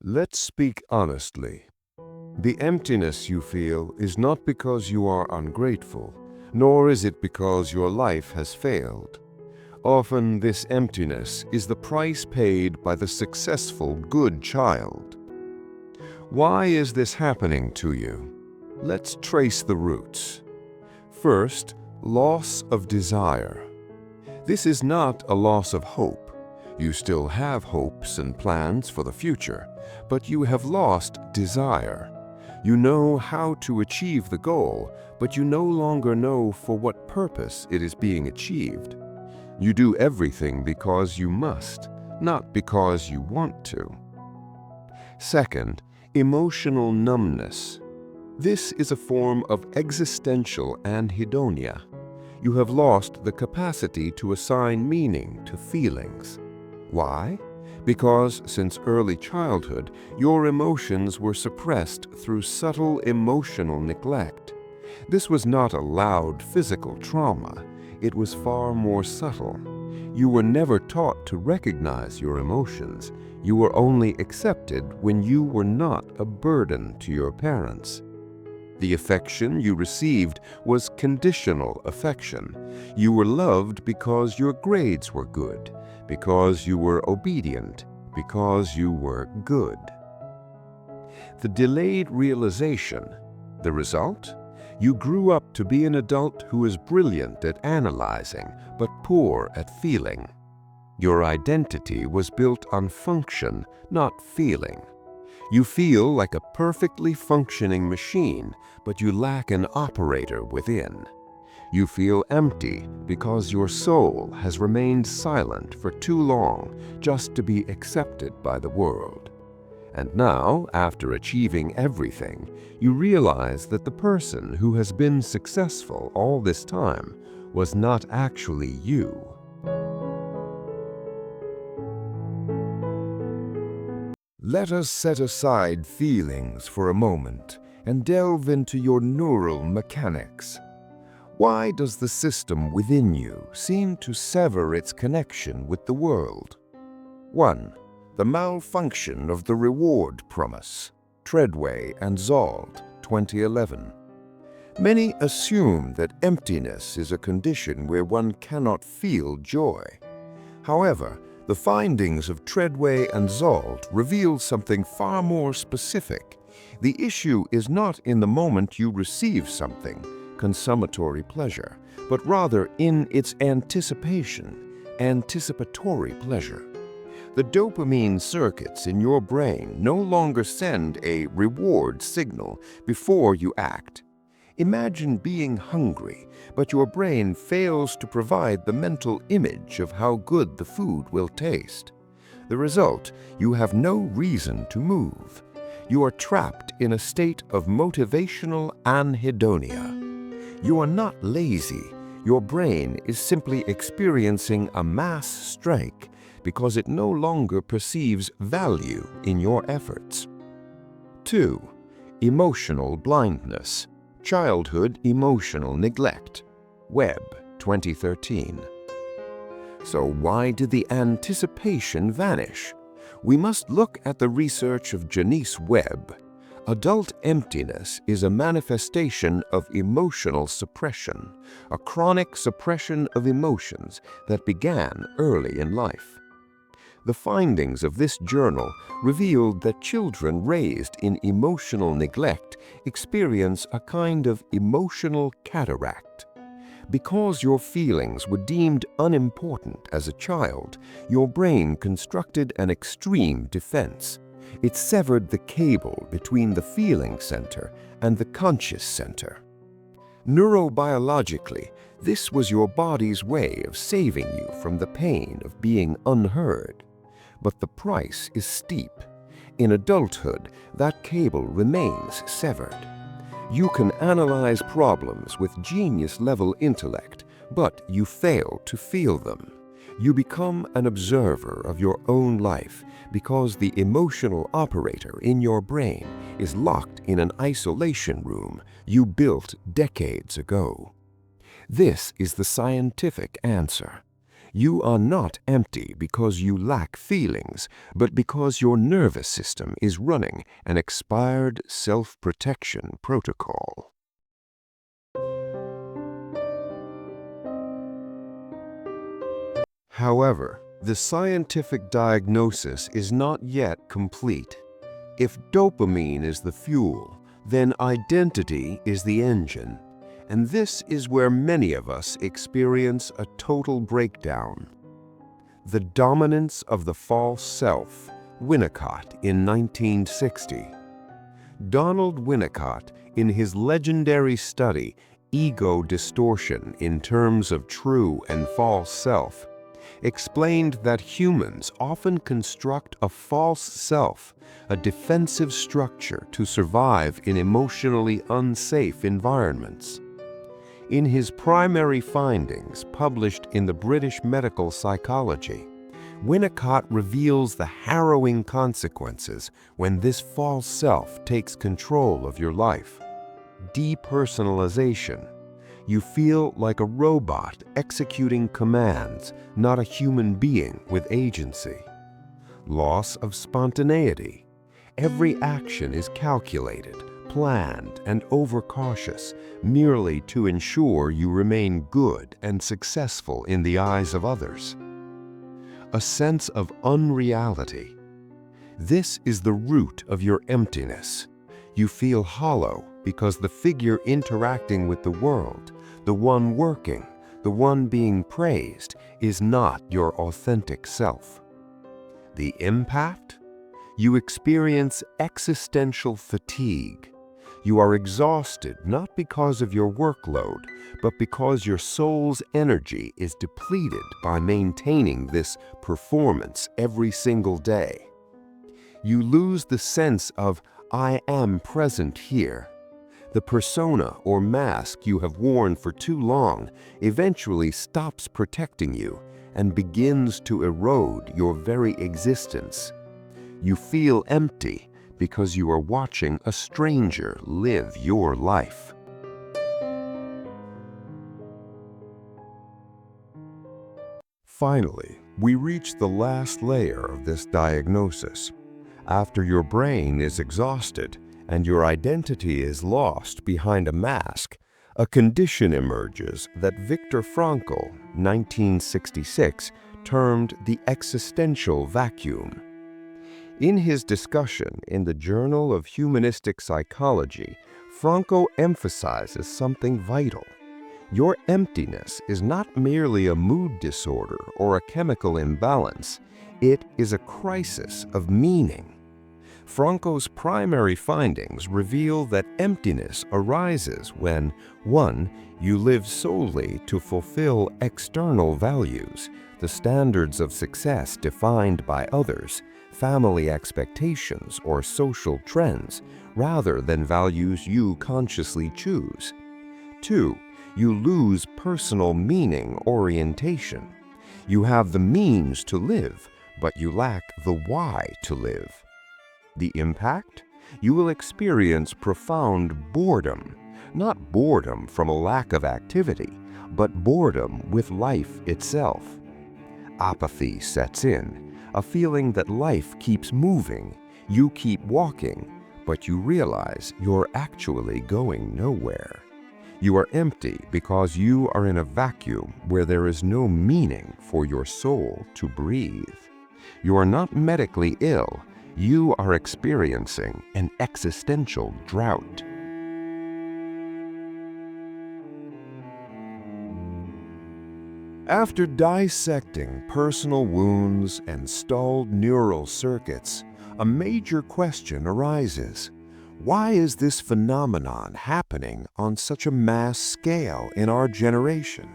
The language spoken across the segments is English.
Let's speak honestly. The emptiness you feel is not because you are ungrateful, nor is it because your life has failed. Often this emptiness is the price paid by the successful good child. Why is this happening to you? Let's trace the roots. First, loss of desire. This is not a loss of hope. You still have hopes and plans for the future, but you have lost desire. You know how to achieve the goal, but you no longer know for what purpose it is being achieved. You do everything because you must, not because you want to. Second, emotional numbness. This is a form of existential anhedonia. You have lost the capacity to assign meaning to feelings. Why? Because since early childhood, your emotions were suppressed through subtle emotional neglect. This was not a loud physical trauma. It was far more subtle. You were never taught to recognize your emotions. You were only accepted when you were not a burden to your parents. The affection you received was conditional affection. You were loved because your grades were good, because you were obedient, because you were good. The delayed realization. The result? You grew up to be an adult who is brilliant at analyzing, but poor at feeling. Your identity was built on function, not feeling. You feel like a perfectly functioning machine, but you lack an operator within. You feel empty because your soul has remained silent for too long just to be accepted by the world. And now, after achieving everything, you realize that the person who has been successful all this time was not actually you. Let us set aside feelings for a moment and delve into your neural mechanics. Why does the system within you seem to sever its connection with the world? 1. The malfunction of the reward promise. Treadway and Zald, 2011. Many assume that emptiness is a condition where one cannot feel joy. However, the findings of Treadway and Zald reveal something far more specific. The issue is not in the moment you receive something, consummatory pleasure, but rather in its anticipation, anticipatory pleasure. The dopamine circuits in your brain no longer send a reward signal before you act. Imagine being hungry, but your brain fails to provide the mental image of how good the food will taste. The result, you have no reason to move. You are trapped in a state of motivational anhedonia. You are not lazy. Your brain is simply experiencing a mass strike because it no longer perceives value in your efforts. 2. Emotional blindness. Childhood emotional neglect. Webb, 2013. So why did the anticipation vanish? We must look at the research of Janice Webb. Adult emptiness is a manifestation of emotional suppression, a chronic suppression of emotions that began early in life. The findings of this journal revealed that children raised in emotional neglect experience a kind of emotional cataract. Because your feelings were deemed unimportant as a child, your brain constructed an extreme defense. It severed the cable between the feeling center and the conscious center. Neurobiologically, this was your body's way of saving you from the pain of being unheard. But the price is steep. In adulthood, that cable remains severed. You can analyze problems with genius-level intellect, but you fail to feel them. You become an observer of your own life because the emotional operator in your brain is locked in an isolation room you built decades ago. This is the scientific answer. You are not empty because you lack feelings, but because your nervous system is running an expired self-protection protocol. However, the scientific diagnosis is not yet complete. If dopamine is the fuel, then identity is the engine. And this is where many of us experience a total breakdown. The Dominance of the False Self, Winnicott in 1960. Donald Winnicott, in his legendary study, Ego Distortion in Terms of True and False Self, explained that humans often construct a false self, a defensive structure to survive in emotionally unsafe environments. In his primary findings, published in the British Medical Psychology, Winnicott reveals the harrowing consequences when this false self takes control of your life. Depersonalization. You feel like a robot executing commands, not a human being with agency. Loss of spontaneity. Every action is calculated, planned, and overcautious, merely to ensure you remain good and successful in the eyes of others. A sense of unreality. This is the root of your emptiness. You feel hollow because the figure interacting with the world, the one working, the one being praised, is not your authentic self. The impact? You experience existential fatigue. You are exhausted not because of your workload, but because your soul's energy is depleted by maintaining this performance every single day. You lose the sense of, I am present here. The persona or mask you have worn for too long eventually stops protecting you and begins to erode your very existence. You feel empty because you are watching a stranger live your life. Finally, we reach the last layer of this diagnosis. After your brain is exhausted and your identity is lost behind a mask, a condition emerges that Viktor Frankl, 1966, termed the existential vacuum. In his discussion in the Journal of Humanistic Psychology, Frankl emphasizes something vital. Your emptiness is not merely a mood disorder or a chemical imbalance. It is a crisis of meaning. Frankl's primary findings reveal that emptiness arises when 1. You live solely to fulfill external values, the standards of success defined by others, family expectations, or social trends, rather than values you consciously choose. 2. You lose personal meaning orientation. You have the means to live, but you lack the why to live. The impact? You will experience profound boredom, not boredom from a lack of activity, but boredom with life itself. Apathy sets in, a feeling that life keeps moving, you keep walking, but you realize you're actually going nowhere. You are empty because you are in a vacuum where there is no meaning for your soul to breathe. You are not medically ill. You are experiencing an existential drought. After dissecting personal wounds and stalled neural circuits, a major question arises. Why is this phenomenon happening on such a mass scale in our generation?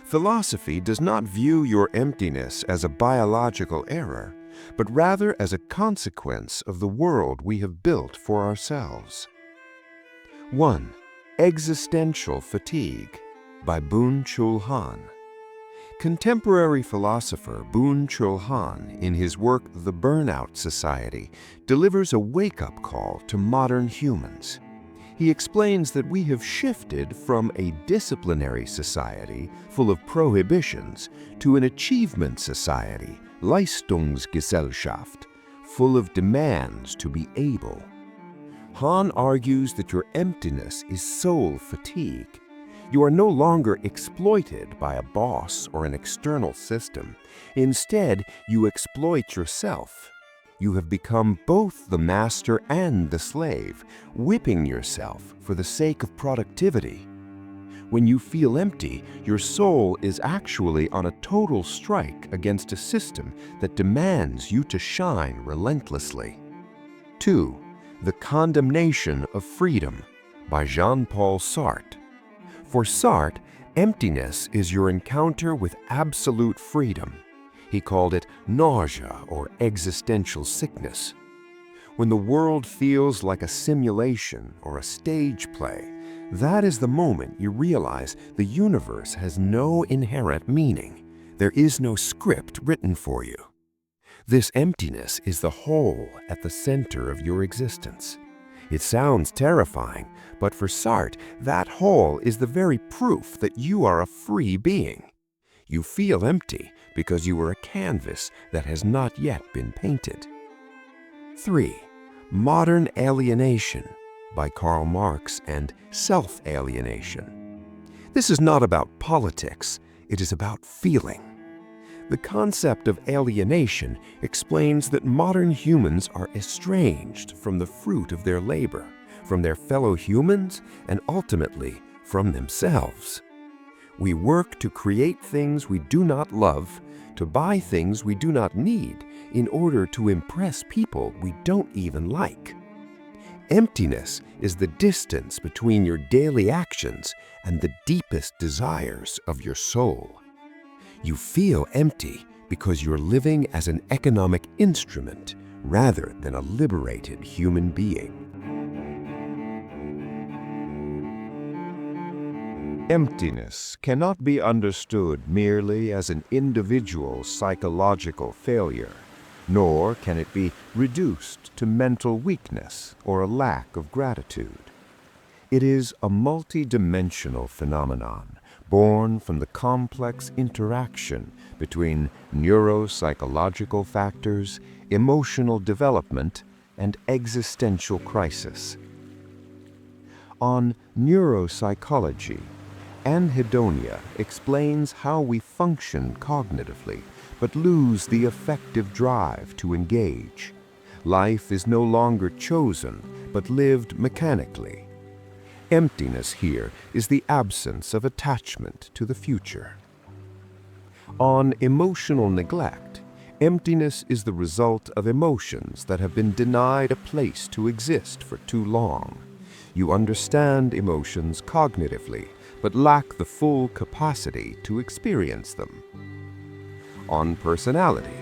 Philosophy does not view your emptiness as a biological error, but rather as a consequence of the world we have built for ourselves. 1. Existential Fatigue by Byung-Chul Han. Contemporary philosopher Byung-Chul Han, in his work The Burnout Society, delivers a wake-up call to modern humans. He explains that we have shifted from a disciplinary society full of prohibitions to an achievement society, Leistungsgesellschaft, full of demands to be able. Hahn argues that your emptiness is soul fatigue. You are no longer exploited by a boss or an external system. Instead, you exploit yourself. You have become both the master and the slave, whipping yourself for the sake of productivity. When you feel empty, your soul is actually on a total strike against a system that demands you to shine relentlessly. 2. The Condemnation of Freedom by Jean-Paul Sartre. For Sartre, emptiness is your encounter with absolute freedom. He called it nausea or existential sickness. When the world feels like a simulation or a stage play, that is the moment you realize the universe has no inherent meaning. There is no script written for you. This emptiness is the hole at the center of your existence. It sounds terrifying, but for Sartre, that hole is the very proof that you are a free being. You feel empty because you are a canvas that has not yet been painted. 3. Modern Alienation by Karl Marx and Self-Alienation. This is not about politics, it is about feeling. The concept of alienation explains that modern humans are estranged from the fruit of their labor, from their fellow humans, and ultimately from themselves. We work to create things we do not love, to buy things we do not need, in order to impress people we don't even like. Emptiness is the distance between your daily actions and the deepest desires of your soul. You feel empty because you're living as an economic instrument rather than a liberated human being. Emptiness cannot be understood merely as an individual psychological failure, nor can it be reduced to mental weakness or a lack of gratitude. It is a multidimensional phenomenon born from the complex interaction between neuropsychological factors, emotional development, and existential crisis. On neuropsychology, Anhedonia explains how we function cognitively but lose the effective drive to engage. Life is no longer chosen but lived mechanically. Emptiness here is the absence of attachment to the future. On emotional neglect, emptiness is the result of emotions that have been denied a place to exist for too long. You understand emotions cognitively, but lack the full capacity to experience them. On personality,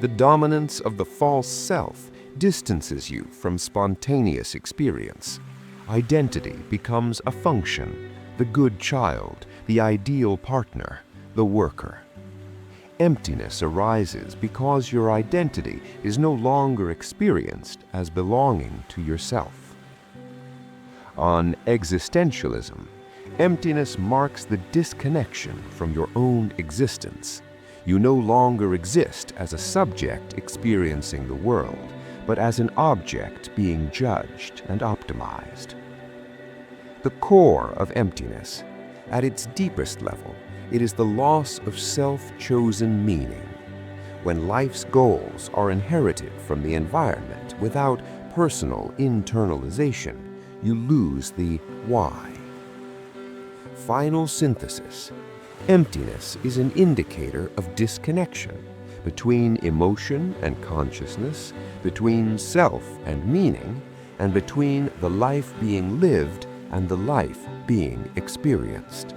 the dominance of the false self distances you from spontaneous experience. Identity becomes a function, the good child, the ideal partner, the worker. Emptiness arises because your identity is no longer experienced as belonging to yourself. On existentialism, emptiness marks the disconnection from your own existence. You no longer exist as a subject experiencing the world, but as an object being judged and optimized. The core of emptiness, at its deepest level, it is the loss of self-chosen meaning. When life's goals are inherited from the environment without personal internalization, you lose the why. Final synthesis. Emptiness is an indicator of disconnection between emotion and consciousness, between self and meaning, and between the life being lived and the life being experienced.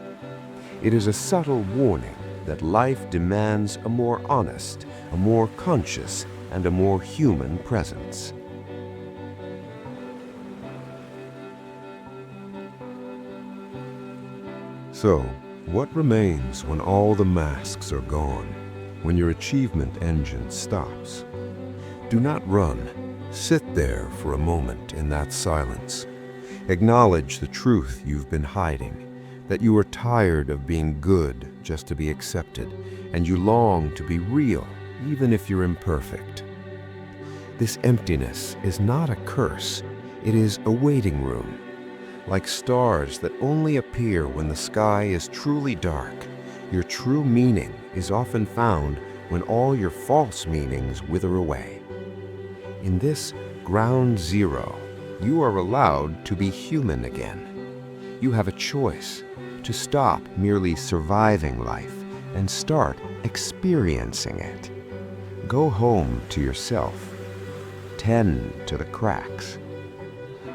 It is a subtle warning that life demands a more honest, a more conscious, and a more human presence. So, what remains when all the masks are gone, when your achievement engine stops? Do not run. Sit there for a moment in that silence. Acknowledge the truth you've been hiding, that you are tired of being good just to be accepted, and you long to be real, even if you're imperfect. This emptiness is not a curse, it is a waiting room. Like stars that only appear when the sky is truly dark, your true meaning is often found when all your false meanings wither away. In this ground zero, you are allowed to be human again. You have a choice to stop merely surviving life and start experiencing it. Go home to yourself. Tend to the cracks.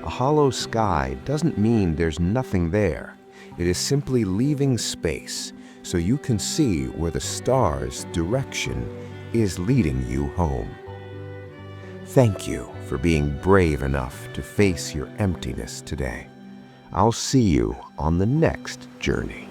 A hollow sky doesn't mean there's nothing there. It is simply leaving space so you can see where the star's direction is leading you home. Thank you for being brave enough to face your emptiness today. I'll see you on the next journey.